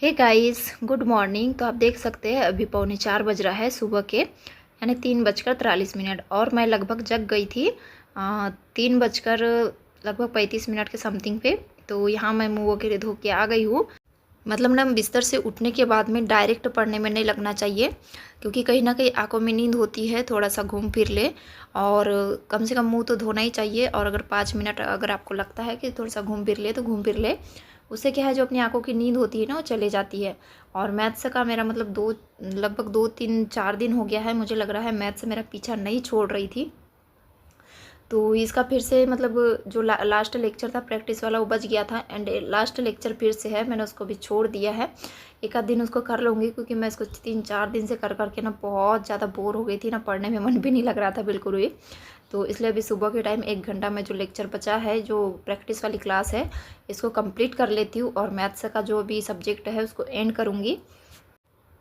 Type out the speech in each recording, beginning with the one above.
Hey guys, good morning. तो आप देख सकते हैं अभी 3:45 बज रहा है सुबह के, यानी 3:43 और मैं लगभग जग गई थी 3:35 के समथिंग पे। तो यहाँ मैं मुँह वगैरह धो के आ गई हूँ। मतलब ना बिस्तर से उठने के बाद में डायरेक्ट पढ़ने में नहीं लगना चाहिए, क्योंकि कहीं ना कहीं आंखों में नींद होती है। थोड़ा सा घूम फिर ले और कम से कम मुंह तो धोना ही चाहिए। और अगर 5 मिनट अगर आपको लगता है कि थोड़ा सा घूम फिर ले तो घूम फिर ले। उससे क्या है, जो अपनी आंखों की नींद होती है ना वो चले जाती है। और मैथ्स का मेरा मतलब लगभग 2 3 4 दिन हो गया है, मुझे लग रहा है मैथ्स मेरा पीछा नहीं छोड़ रही थी। तो इसका फिर से मतलब जो लास्ट लेक्चर था प्रैक्टिस वाला वो बच गया था, एंड लास्ट लेक्चर फिर से है, मैंने उसको भी छोड़ दिया है। एक आध दिन उसको कर लूँगी, क्योंकि मैं इसको 3 4 दिन से कर करके ना बहुत ज़्यादा बोर हो गई थी ना, पढ़ने में मन भी नहीं लग रहा था बिल्कुल भी। तो इसलिए अभी सुबह के टाइम 1 घंटा में जो लेक्चर बचा है, जो प्रैक्टिस वाली क्लास है, इसको कंप्लीट कर लेती हूँ और मैथ्स का जो भी सब्जेक्ट है उसको एंड करूँगी।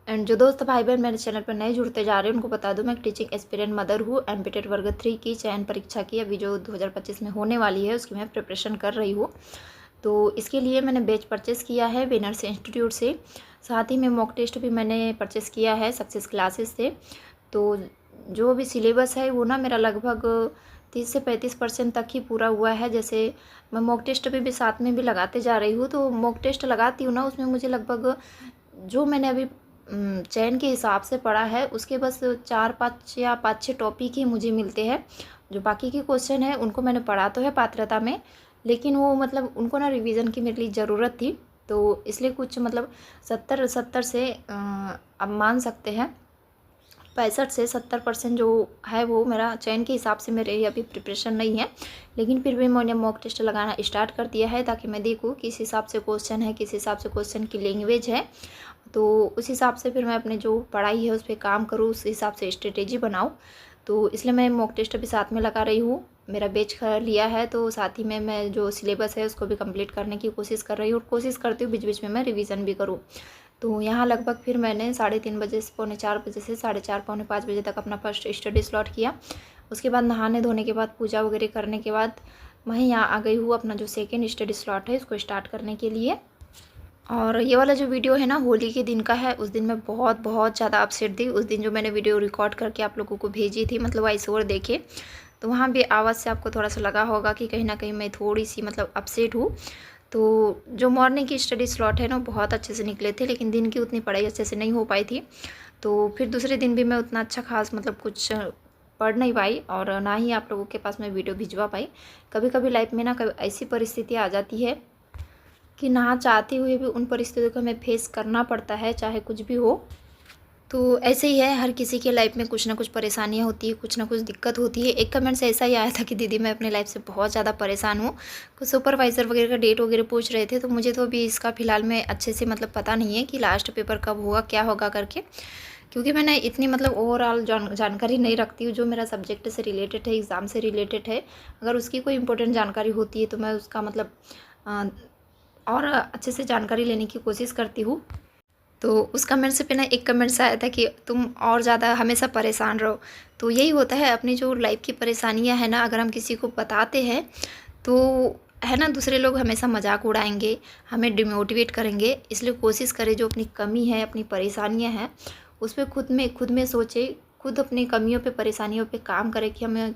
एंड जो दोस्त भाई बहन मेरे चैनल पर नए जुड़ते जा रहे हैं उनको बता दूं, मैं टीचिंग एस्पिरेंट मदर हूँ। एमपीटेड वर्ग 3 की चयन परीक्षा की अभी जो 2025 में होने वाली है उसकी मैं प्रिपरेशन कर रही हूँ। तो इसके लिए मैंने बैच परचेस किया है विनर्स इंस्टीट्यूट से। साथ ही में मॉक टेस्ट भी मैंने परचेस किया है सक्सेस क्लासेस से। तो जो भी सिलेबस है वो ना मेरा लगभग 30 से 35% तक ही पूरा हुआ है। जैसे मैं मॉक टेस्ट भी साथ में भी लगाते जा रही हूँ, तो मॉक टेस्ट लगाती हूँ ना, उसमें मुझे लगभग जो मैंने अभी चयन के हिसाब से पढ़ा है उसके बस 4 5 या 5 6 टॉपिक ही मुझे मिलते हैं। जो बाकी के क्वेश्चन है उनको मैंने पढ़ा तो है पात्रता में, लेकिन वो मतलब उनको ना रिवीजन की मेरे लिए ज़रूरत थी। तो इसलिए कुछ मतलब 70 से अब मान सकते हैं 65 से 70% जो है वो मेरा चयन के हिसाब से मेरे अभी प्रिपरेशन नहीं है। लेकिन फिर भी मैंने मॉक टेस्ट लगाना स्टार्ट कर दिया है, ताकि मैं देखूँ किस हिसाब से क्वेश्चन है, किस हिसाब से क्वेश्चन की लैंग्वेज है। तो उस हिसाब से फिर मैं अपने जो पढ़ाई है उस पर काम करूँ, उस हिसाब से स्ट्रेटेजी बनाऊँ। तो इसलिए मैं मॉक टेस्ट भी साथ में लगा रही हूँ। मेरा बैच लिया है तो साथ ही में मैं जो सिलेबस है उसको भी कंप्लीट करने की कोशिश कर रही हूँ, और कोशिश करती हूँ बीच बीच में मैं रिवीजन भी करूँ। तो यहाँ लगभग फिर मैंने 3:30 से 3:45 से 4:30 5 बजे तक अपना फर्स्ट स्टडी स्लॉट किया। उसके बाद नहाने धोने के बाद पूजा वगैरह करने के बाद मैं यहाँ आ गई हूँ अपना जो सेकेंड स्टडी स्लॉट है उसको स्टार्ट करने के लिए। और ये वाला जो वीडियो है ना होली के दिन का है। उस दिन मैं बहुत बहुत ज़्यादा अपसेट थी। उस दिन जो मैंने वीडियो रिकॉर्ड करके आप लोगों को भेजी थी, मतलब वॉइस ओवर देखे, तो वहाँ भी आवाज़ से आपको थोड़ा सा लगा होगा कि कहीं ना कहीं मैं थोड़ी सी मतलब अपसेट हूँ। तो जो मॉर्निंग की स्टडी स्लॉट है ना बहुत अच्छे से निकले थे, लेकिन दिन की उतनी पढ़ाई अच्छे से नहीं हो पाई थी। तो फिर दूसरे दिन भी मैं उतना अच्छा खास मतलब कुछ पढ़ नहीं पाई, और ना ही आप लोगों के पास मैं वीडियो भिजवा पाई। कभी कभी लाइफ में ना कभी ऐसी परिस्थिति आ जाती है कि ना चाहते हुए भी उन परिस्थितियों को हमें फेस करना पड़ता है, चाहे कुछ भी हो। तो ऐसे ही है, हर किसी के लाइफ में कुछ ना कुछ परेशानियाँ होती है, कुछ ना कुछ दिक्कत होती है। एक कमेंट से ऐसा ही आया था कि दीदी मैं अपने लाइफ से बहुत ज़्यादा परेशान हूँ। कुछ सुपरवाइज़र वगैरह का डेट वगैरह पूछ रहे थे, तो मुझे तो अभी इसका फ़िलहाल में अच्छे से मतलब पता नहीं है कि लास्ट पेपर कब होगा, क्या होगा करके, क्योंकि मैंने इतनी मतलब ओवरऑल जानकारी नहीं रखती हूँ। जो मेरा सब्जेक्ट से रिलेटेड है, एग्ज़ाम से रिलेटेड है, अगर उसकी कोई इंपॉर्टेंट जानकारी होती है तो मैं उसका मतलब और अच्छे से जानकारी लेने की कोशिश करती हूँ। तो उस कमेंट से पे ना एक कमेंट से आया था कि तुम और ज़्यादा हमेशा परेशान रहो। तो यही होता है, अपनी जो लाइफ की परेशानियां है ना अगर हम किसी को बताते हैं तो है ना दूसरे लोग हमेशा मजाक उड़ाएंगे, हमें डिमोटिवेट करेंगे। इसलिए कोशिश करें जो अपनी कमी है, अपनी परेशानियां हैं, उस पर खुद में सोचे, खुद अपनी कमियों पे परेशानियों पे काम करें कि हमें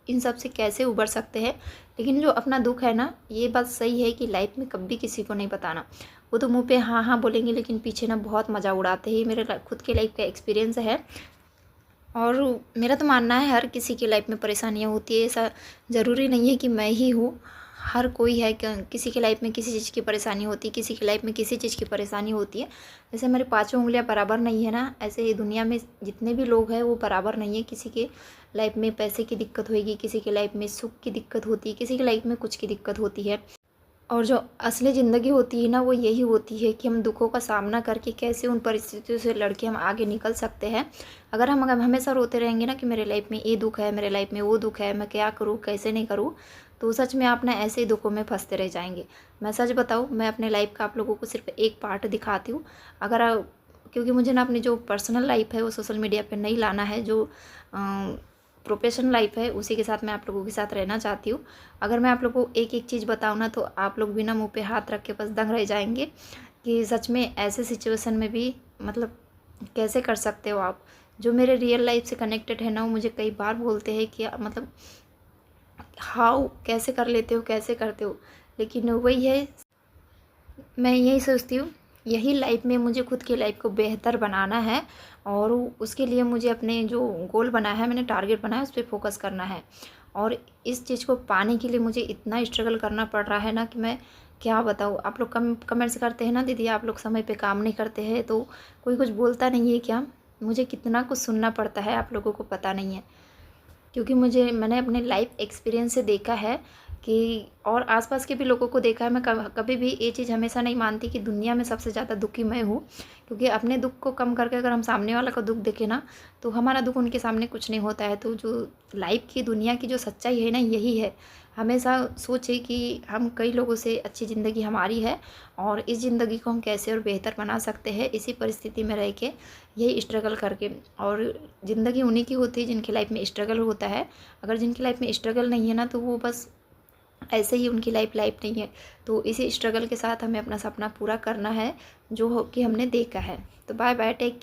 इन सब से कैसे उबर सकते हैं। लेकिन जो अपना दुख है ना, ये बात सही है कि लाइफ में कभी किसी को नहीं बताना। वो तो मुंह पे हाँ हाँ बोलेंगे, लेकिन पीछे ना बहुत मज़ा उड़ाते हैं। मेरे खुद के लाइफ का एक्सपीरियंस है, और मेरा तो मानना है हर किसी की लाइफ में परेशानियाँ होती है। ऐसा ज़रूरी नहीं है कि मैं ही हूँ, हर कोई है। किसी की लाइफ में किसी चीज़ की परेशानी होती है, किसी की लाइफ में किसी चीज़ की परेशानी होती है। जैसे हमारी पाँचों उंगलियाँ बराबर नहीं है ना, ऐसे ही दुनिया में जितने भी लोग हैं वो बराबर नहीं है। किसी के लाइफ में पैसे की दिक्कत होगी, किसी की लाइफ में सुख की दिक्कत होती है, किसी की लाइफ में कुछ की दिक्कत होती है। और जो असली ज़िंदगी होती है ना वो यही होती है कि हम दुखों का सामना करके कैसे उन परिस्थितियों से लड़के हम आगे निकल सकते हैं। अगर हम हमेशा रोते रहेंगे ना कि मेरे लाइफ में ये दुख है, मेरे लाइफ में वो दुख है, मैं क्या करूँ कैसे नहीं करूँ, तो सच में आप ना ऐसे ही दुखों में फंसते रह जाएंगे। मैं सच बताऊँ, मैं अपने लाइफ का आप लोगों को सिर्फ एक पार्ट दिखाती हूँ। अगर क्योंकि मुझे ना अपनी जो पर्सनल लाइफ है वो सोशल मीडिया पर नहीं लाना है। जो प्रोफेशनल लाइफ है उसी के साथ मैं आप लोगों के साथ रहना चाहती हूँ। अगर मैं आप लोगों को एक एक चीज़ बताऊँ ना तो आप लोग बिना मुंह पे हाथ रख के बस दंग रह जाएंगे कि सच में ऐसे सिचुएशन में भी मतलब कैसे कर सकते हो आप। जो मेरे रियल लाइफ से कनेक्टेड है ना, वो मुझे कई बार बोलते हैं कि मतलब हाउ कैसे कर लेते हो, कैसे करते हो। लेकिन वही है, मैं यही सोचती हूँ, यही लाइफ में मुझे खुद की लाइफ को बेहतर बनाना है और उसके लिए मुझे अपने जो गोल बनाया है, मैंने टारगेट बनाया है, उस पर फोकस करना है। और इस चीज़ को पाने के लिए मुझे इतना स्ट्रगल करना पड़ रहा है ना कि मैं क्या बताऊँ। आप लोग कमेंट्स करते हैं ना, दीदी आप लोग समय पे काम नहीं करते हैं, तो कोई कुछ बोलता नहीं है क्या? मुझे कितना कुछ सुनना पड़ता है, आप लोगों को पता नहीं है। क्योंकि मैंने अपने लाइफ एक्सपीरियंस से देखा है कि, और आसपास के भी लोगों को देखा है। मैं कभी भी ये चीज़ हमेशा नहीं मानती कि दुनिया में सबसे ज़्यादा दुखी मैं हूँ, क्योंकि अपने दुख को कम करके अगर हम सामने वाला का दुख देखें ना, तो हमारा दुख उनके सामने कुछ नहीं होता है। तो जो लाइफ की दुनिया की जो सच्चाई है ना, यही है। हमेशा सोचे कि हम कई लोगों से अच्छी ज़िंदगी हमारी है और इस ज़िंदगी को हम कैसे और बेहतर बना सकते हैं, इसी परिस्थिति में रह के, यही स्ट्रगल करके। और ज़िंदगी उन्हीं की होती है जिनकी लाइफ में स्ट्रगल होता है। अगर जिनकी लाइफ में स्ट्रगल नहीं है ना, तो वो बस ऐसे ही, उनकी लाइफ नहीं है। तो इसी स्ट्रगल के साथ हमें अपना सपना पूरा करना है, जो कि हमने देखा है। तो बाय बाय, टेक